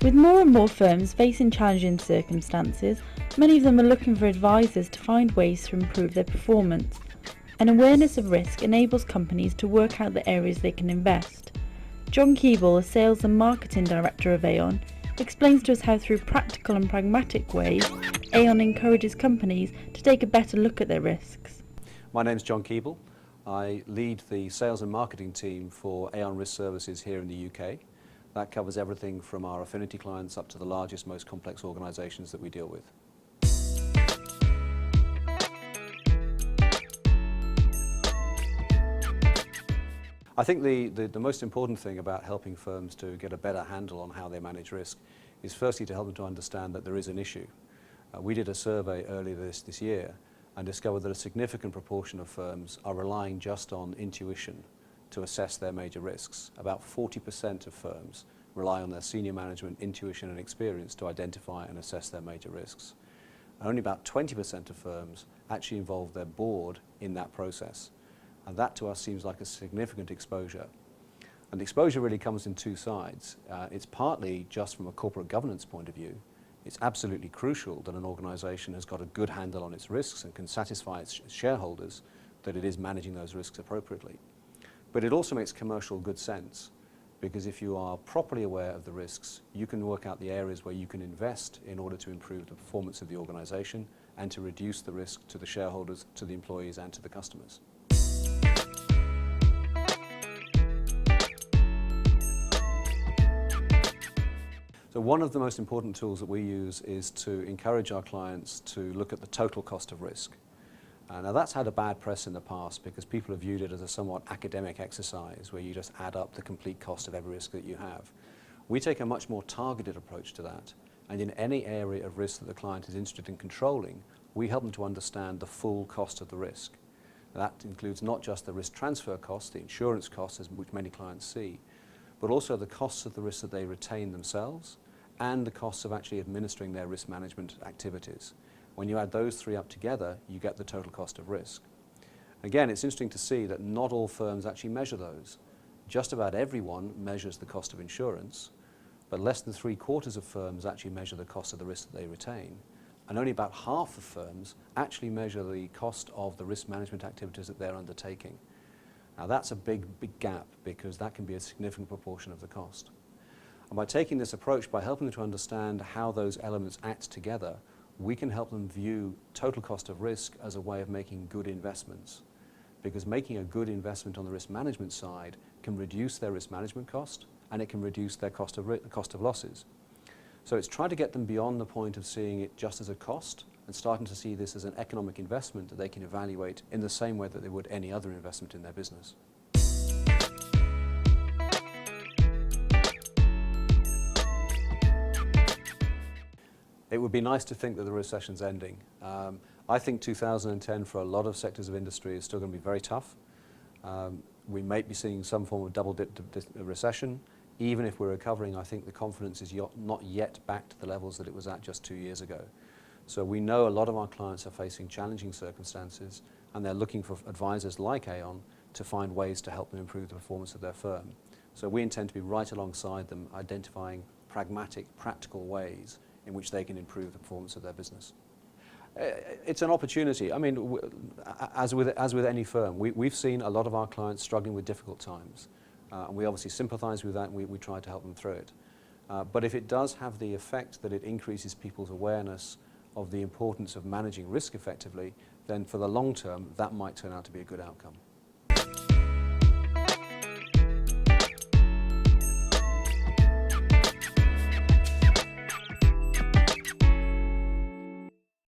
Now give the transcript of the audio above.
With more and more firms facing challenging circumstances, many of them are looking for advisors to find ways to improve their performance. An awareness of risk enables companies to work out the areas they can invest. John Keeble, a Sales and Marketing Director of Aon, explains to us how through practical and pragmatic ways, Aon encourages companies to take a better look at their risks. My name is John Keeble. I lead the sales and marketing team for Aon Risk Services here in the UK. That covers everything from our affinity clients up to the largest, most complex organisations that we deal with. I think the most important thing about helping firms to get a better handle on how they manage risk is firstly to help them to understand that there is an issue. We did a survey earlier this year and discovered that a significant proportion of firms are relying just on intuition to assess their major risks. About 40% of firms rely on their senior management intuition and experience to identify and assess their major risks. And only about 20% of firms actually involve their board in that process. And that to us seems like a significant exposure. And the exposure really comes in two sides. It's partly just from a corporate governance point of view. It's absolutely crucial that an organisation has got a good handle on its risks and can satisfy its shareholders that it is managing those risks appropriately. But it also makes commercial good sense, because if you are properly aware of the risks, you can work out the areas where you can invest in order to improve the performance of the organisation and to reduce the risk to the shareholders, to the employees and to the customers. So one of the most important tools that we use is to encourage our clients to look at the total cost of risk. Now that's had a bad press in the past because people have viewed it as a somewhat academic exercise where you just add up the complete cost of every risk that you have. We take a much more targeted approach to that, and in any area of risk that the client is interested in controlling, we help them to understand the full cost of the risk. That includes not just the risk transfer costs, the insurance costs, which many clients see, but also the costs of the risk that they retain themselves and the costs of actually administering their risk management activities. When you add those three up together, you get the total cost of risk. Again, it's interesting to see that not all firms actually measure those. Just about everyone measures the cost of insurance, but less than 3/4 of firms actually measure the cost of the risk that they retain. And only about half of firms actually measure the cost of the risk management activities that they're undertaking. Now that's a big gap, because that can be a significant proportion of the cost. And by taking this approach, by helping them to understand how those elements act together, we can help them view total cost of risk as a way of making good investments. Because making a good investment on the risk management side can reduce their risk management cost, and it can reduce their cost of losses. So it's trying to get them beyond the point of seeing it just as a cost and starting to see this as an economic investment that they can evaluate in the same way that they would any other investment in their business. It would be nice to think that the recession's ending. I think 2010 for a lot of sectors of industry is still going to be very tough. We may be seeing some form of double-dip recession. Even if we're recovering, I think the confidence is not yet back to the levels that it was at just 2 years ago. So we know a lot of our clients are facing challenging circumstances, and they're looking for advisors like Aon to find ways to help them improve the performance of their firm. So we intend to be right alongside them, identifying pragmatic, practical ways in which they can improve the performance of their business. It's an opportunity. I mean, as with any firm, we've seen a lot of our clients struggling with difficult times. And we obviously sympathise with that, and we try to help them through it. But if it does have the effect that it increases people's awareness of the importance of managing risk effectively, then for the long term, that might turn out to be a good outcome.